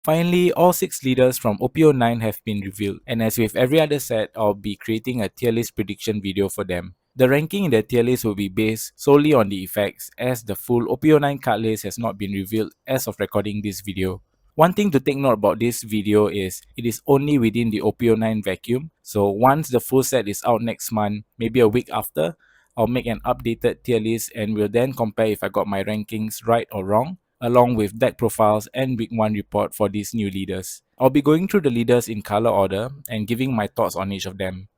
Finally, all 6 leaders from OP09 have been revealed, and as with every other set, I'll be creating a tier list prediction video for them. The ranking in the tier list will be based solely on the effects, as the full OP09 card list has not been revealed as of recording this video. One thing to take note about this video is it is only within the OP09 vacuum, so once the full set is out next month, maybe a week after, I'll make an updated tier list and will then compare if I got my rankings right or wrong, along with deck profiles and week 1 report for these new leaders. I'll be going through the leaders in color order and giving my thoughts on each of them.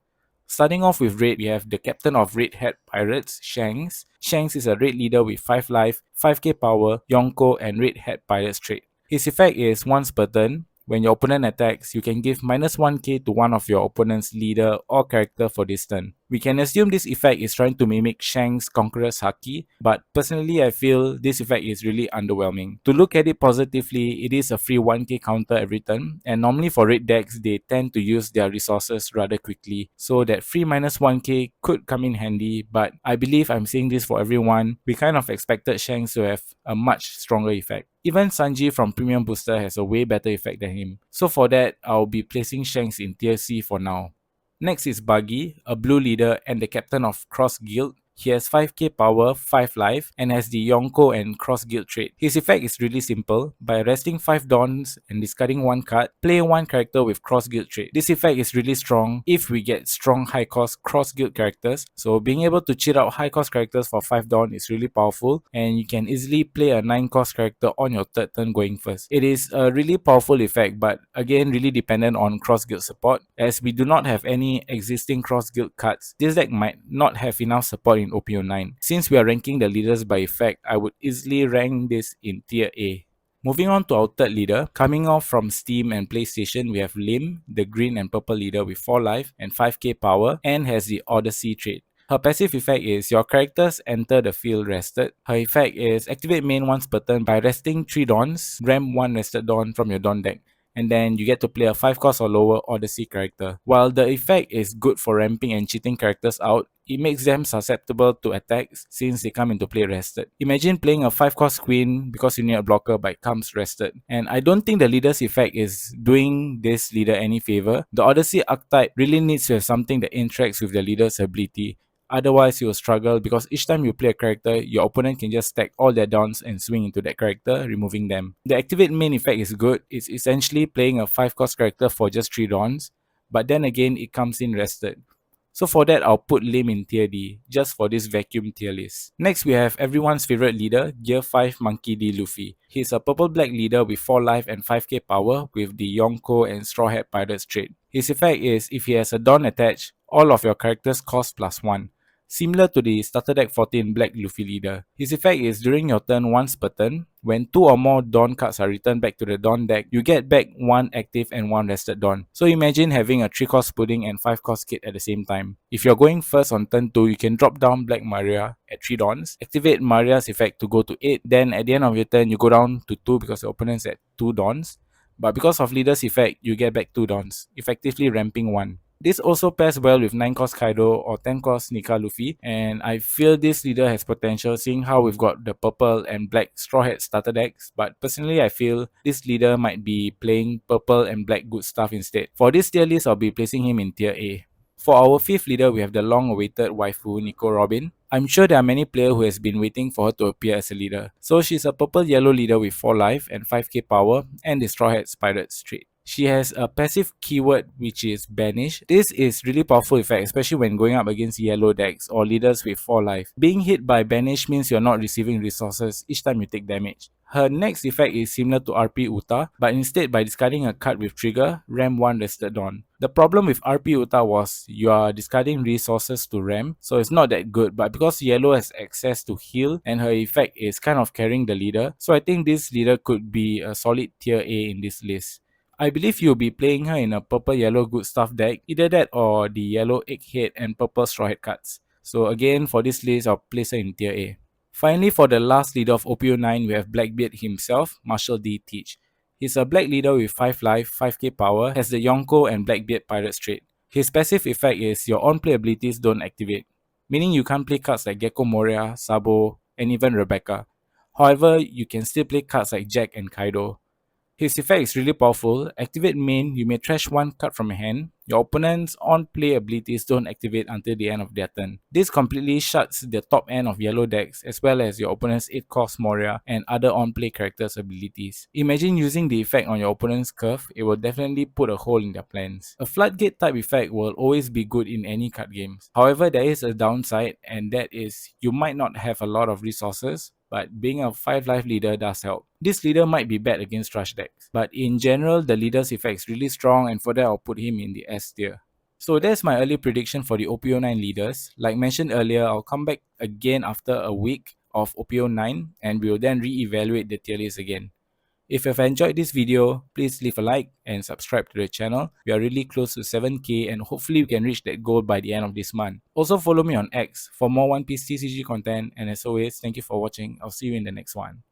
Starting off with red, we have the captain of Red Hat Pirates, Shanks. Shanks is a red leader with 5 life, 5k power, Yonko and Red Hat Pirates trait. His effect is once per turn. When your opponent attacks, you can give minus 1k to one of your opponent's leader or character for this turn. We can assume this effect is trying to mimic Shanks' Conqueror's Haki, but personally I feel this effect is really underwhelming. To look at it positively, it is a free 1k counter every turn, and normally for red decks, they tend to use their resources rather quickly, so that free minus 1k could come in handy, but I believe I'm saying this for everyone. We kind of expected Shanks to have a much stronger effect. Even Sanji from Premium Booster has a way better effect than him, so for that, I'll be placing Shanks in tier C for now. Next is Buggy, a blue leader and the captain of Cross Guild. He has 5k power, 5 life, and has the Yonko and Cross Guild trait. His effect is really simple. By resting 5 Dawns and discarding 1 card, play 1 character with Cross Guild trait. This effect is really strong if we get strong high cost Cross Guild characters, so being able to cheat out high cost characters for 5 Dawn is really powerful, and you can easily play a 9 cost character on your third turn going first. It is a really powerful effect, but again really dependent on Cross Guild support, as we do not have any existing Cross Guild cards. This deck might not have enough support in OP09. Since we are ranking the leaders by effect, I would easily rank this in tier A. Moving on to our third leader, coming off from Steam and PlayStation, we have Lim, the green and purple leader with 4 life and 5k power, and has the Odyssey trait. Her passive effect is your characters enter the field rested. Her effect is activate main once per turn by resting 3 Dawns, ram 1 rested Dawn from your Dawn deck, and then you get to play a 5 cost or lower Odyssey character. While the effect is good for ramping and cheating characters out, it makes them susceptible to attacks since they come into play rested. Imagine playing a 5 cost queen because you need a blocker but it comes rested. And I don't think the leader's effect is doing this leader any favor. The Odyssey archetype really needs to have something that interacts with the leader's ability. Otherwise, you will struggle because each time you play a character, your opponent can just stack all their downs and swing into that character, removing them. The activate main effect is good. It's essentially playing a 5 cost character for just 3 dawns, but then again, it comes in rested. So for that, I'll put Lim in tier D, just for this vacuum tier list. Next, we have everyone's favorite leader, Gear 5 Monkey D. Luffy. He's a purple-black leader with 4 life and 5k power with the Yonko and Straw Hat Pirates trait. His effect is, if he has a Dawn attached, all of your characters cost +1. Similar to the starter deck 14 Black Luffy leader. His effect is during your turn once per turn, when 2 or more Dawn cards are returned back to the Dawn deck, you get back 1 active and 1 rested Dawn. So imagine having a 3 cost Pudding and 5 cost Kid at the same time. If you're going first on turn 2, you can drop down Black Maria at 3 Dawns, activate Maria's effect to go to 8, then at the end of your turn you go down to 2 because your opponent's at 2 Dawns. But because of leader's effect, you get back 2 Dawns, effectively ramping 1. This also pairs well with 9 cost Kaido or 10 cost Nika Luffy, and I feel this leader has potential seeing how we've got the purple and black Straw Hat starter decks, but personally I feel this leader might be playing purple and black good stuff instead. For this tier list, I'll be placing him in tier A. For our 5th leader, we have the long-awaited waifu Nico Robin. I'm sure there are many players who has been waiting for her to appear as a leader. So she's a purple-yellow leader with 4 life and 5k power and the Straw Hat Pirates trait. She has a passive keyword which is Banish. This is really powerful effect, especially when going up against yellow decks or leaders with 4 life. Being hit by Banish means you're not receiving resources each time you take damage. Her next effect is similar to RP Uta, but instead by discarding a card with trigger, ram 1 rested Dawn. The problem with RP Uta was you are discarding resources to ram, so it's not that good, but because yellow has access to heal and her effect is kind of carrying the leader, so I think this leader could be a solid tier A in this list. I believe you'll be playing her in a purple-yellow good stuff deck, either that or the yellow Egghead and purple Straw Hat cards. So again, for this list, I'll place her in tier A. Finally, for the last leader of OP09, we have Blackbeard himself, Marshall D. Teach. He's a black leader with 5 life, 5k power, has the Yonko and Blackbeard Pirates trait. His passive effect is your on-play abilities don't activate, meaning you can't play cards like Gecko Moria, Sabo, and even Rebecca. However, you can still play cards like Jack and Kaido. His effect is really powerful. Activate main, you may trash one card from your hand. Your opponent's on-play abilities don't activate until the end of their turn. This completely shuts the top end of yellow decks as well as your opponent's 8-cost Moria and other on-play characters' abilities. Imagine using the effect on your opponent's curve, it will definitely put a hole in their plans. A floodgate type effect will always be good in any card games. However, there is a downside, and that is you might not have a lot of resources, but being a 5 life leader does help. This leader might be bad against rush decks, but in general the leader's effect is really strong, and for that I'll put him in the S tier. So that's my early prediction for the OP09 leaders. Like mentioned earlier, I'll come back again after a week of OP09 and we'll then re-evaluate the tier list again. If you've enjoyed this video, please leave a like and subscribe to the channel. We are really close to 7k and hopefully we can reach that goal by the end of this month. Also follow me on X for more One Piece TCG content, and as always, thank you for watching. I'll see you in the next one.